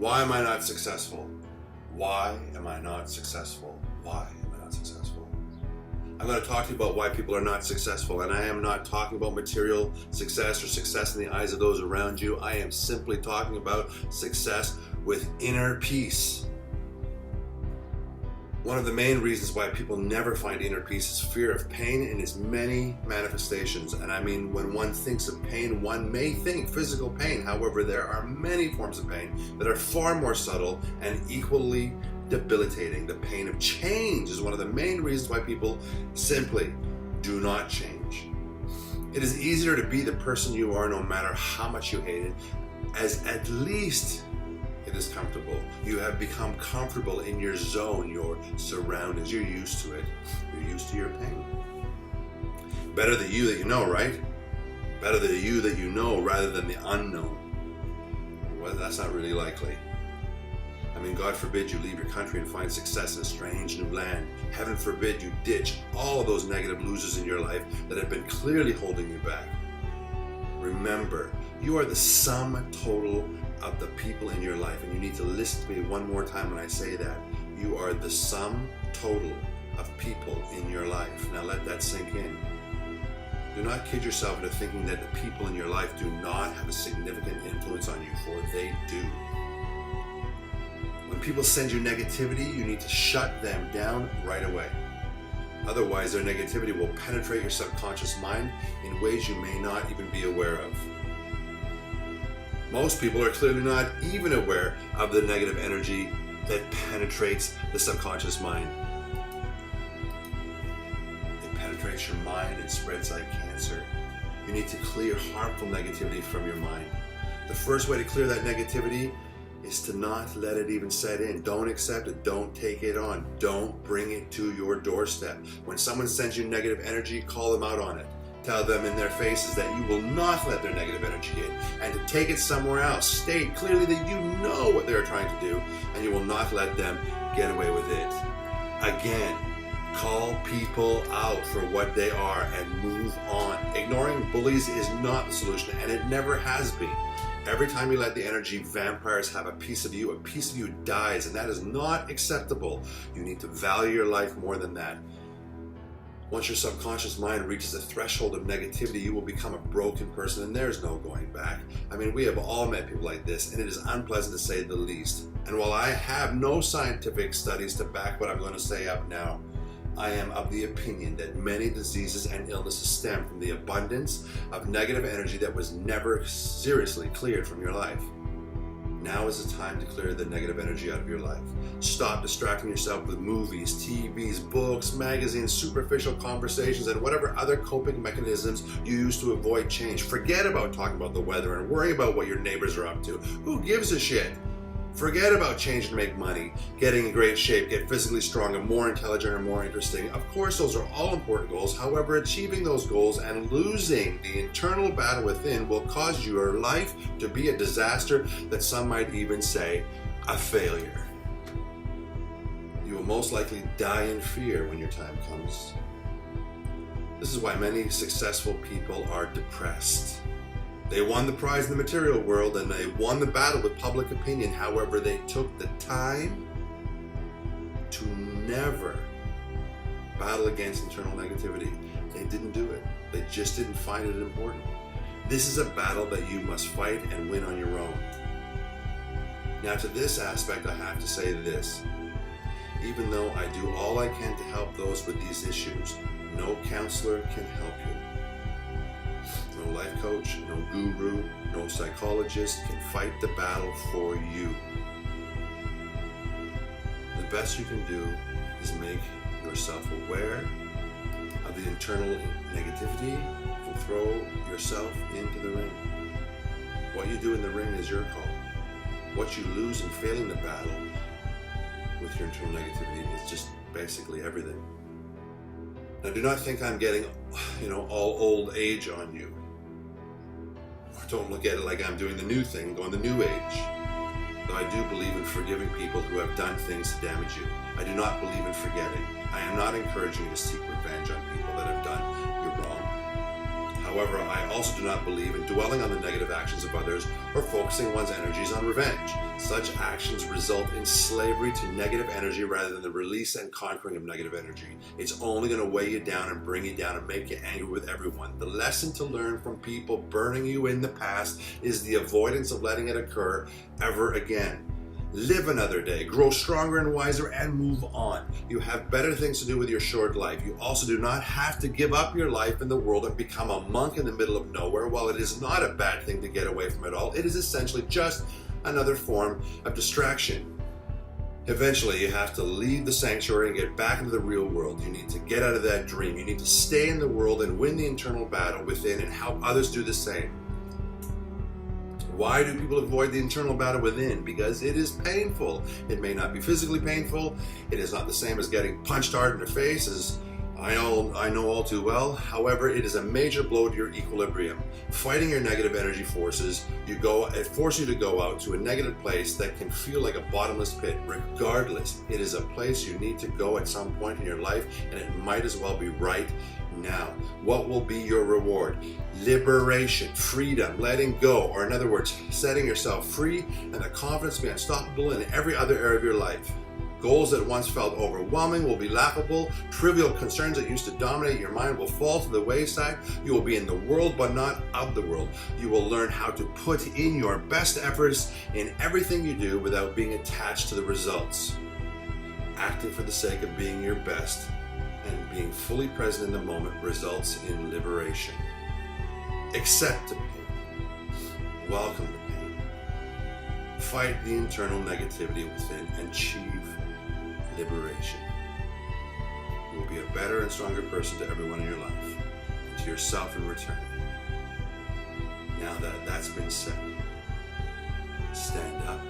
Why am I not successful? Why am I not successful? Why am I not successful? I'm going to talk to you about why people are not successful, and I am not talking about material success or success in the eyes of those around you. I am simply talking about success with inner peace. One of the main reasons why people never find inner peace is fear of pain in its many manifestations. And I mean, when one thinks of pain, one may think physical pain. However, there are many forms of pain that are far more subtle and equally debilitating. The pain of change is one of the main reasons why people simply do not change. It is easier to be the person you are no matter how much you hate it, as at least it is comfortable. You have become comfortable in your zone, your surroundings. You're used to it. You're used to your pain. Better the you that you know, right? Better the you that you know rather than the unknown. Well, that's not really likely. I mean, God forbid you leave your country and find success in a strange new land. Heaven forbid you ditch all of those negative losers in your life that have been clearly holding you back. Remember, you are the sum total of the people in your life, and you need to listen to me one more time when I say that. You are the sum total of people in your life. Now let that sink in. Do not kid yourself into thinking that the people in your life do not have a significant influence on you, for they do. When people send you negativity, you need to shut them down right away. Otherwise, their negativity will penetrate your subconscious mind in ways you may not even be aware of. Most people are clearly not even aware of the negative energy that penetrates the subconscious mind. It penetrates your mind and spreads like cancer. You need to clear harmful negativity from your mind. The first way to clear that negativity is to not let it even set in. Don't accept it. Don't take it on. Don't bring it to your doorstep. When someone sends you negative energy, call them out on it. Tell them in their faces that you will not let their negative energy in, and to take it somewhere else. State clearly that you know what they're trying to do, and you will not let them get away with it. Again, call people out for what they are and move on. Ignoring bullies is not the solution, and it never has been. Every time you let the energy vampires have a piece of you dies, and that is not acceptable. You need to value your life more than that. Once your subconscious mind reaches a threshold of negativity, you will become a broken person, and there's no going back. I mean, we have all met people like this, and it is unpleasant to say the least. And while I have no scientific studies to back what I'm going to say up now, I am of the opinion that many diseases and illnesses stem from the abundance of negative energy that was never seriously cleared from your life. Now is the time to clear the negative energy out of your life. Stop distracting yourself with movies, TVs, books, magazines, superficial conversations, and whatever other coping mechanisms you use to avoid change. Forget about talking about the weather and worry about what your neighbors are up to. Who gives a shit? Forget about changing to make money, getting in great shape, get physically strong, and more intelligent or more interesting. Of course, those are all important goals. However, achieving those goals and losing the internal battle within will cause your life to be a disaster that some might even say a failure. You will most likely die in fear when your time comes. This is why many successful people are depressed. They won the prize in the material world, and they won the battle with public opinion. However, they took the time to never battle against internal negativity. They didn't do it. They just didn't find it important. This is a battle that you must fight and win on your own. Now, to this aspect, I have to say this. Even though I do all I can to help those with these issues, no counselor can help you. No life coach, no guru, no psychologist can fight the battle for you. The best you can do is make yourself aware of the internal negativity and throw yourself into the ring. What you do in the ring is your call. What you lose in failing the battle with your internal negativity is just basically everything. Now, do not think I'm getting, all old age on you. Don't look at it like I'm doing the new thing, going the new age. Though I do believe in forgiving people who have done things to damage you. I do not believe in forgetting. I am not encouraging you to seek revenge on people that have done you wrong. However, I also do not believe in dwelling on the negative actions of others or focusing one's energies on revenge. Such actions result in slavery to negative energy rather than the release and conquering of negative energy. It's only going to weigh you down and bring you down and make you angry with everyone. The lesson to learn from people burning you in the past is the avoidance of letting it occur ever again. Live another day, grow stronger and wiser, and move on. You have better things to do with your short life. You also do not have to give up your life in the world and become a monk in the middle of nowhere. While it is not a bad thing to get away from it all, it is essentially just another form of distraction. Eventually, you have to leave the sanctuary and get back into the real world. You need to get out of that dream. You need to stay in the world and win the internal battle within and help others do the same. Why do people avoid the internal battle within? Because it is painful. It may not be physically painful. It is not the same as getting punched hard in the face, as I know all too well. However, it is a major blow to your equilibrium. Fighting your negative energy forces, it forces you to go out to a negative place that can feel like a bottomless pit. Regardless, it is a place you need to go at some point in your life, and it might as well be right now. What will be your reward? Liberation, freedom, letting go, or in other words, setting yourself free and the confidence to be unstoppable in every other area of your life. Goals that once felt overwhelming will be laughable. Trivial concerns that used to dominate your mind will fall to the wayside. You will be in the world, but not of the world. You will learn how to put in your best efforts in everything you do without being attached to the results. Acting for the sake of being your best and being fully present in the moment results in liberation. Accept the pain. Welcome the pain. Fight the internal negativity within and achieve liberation. You will be a better and stronger person to everyone in your life, and to yourself in return. Now that that's been said, stand up.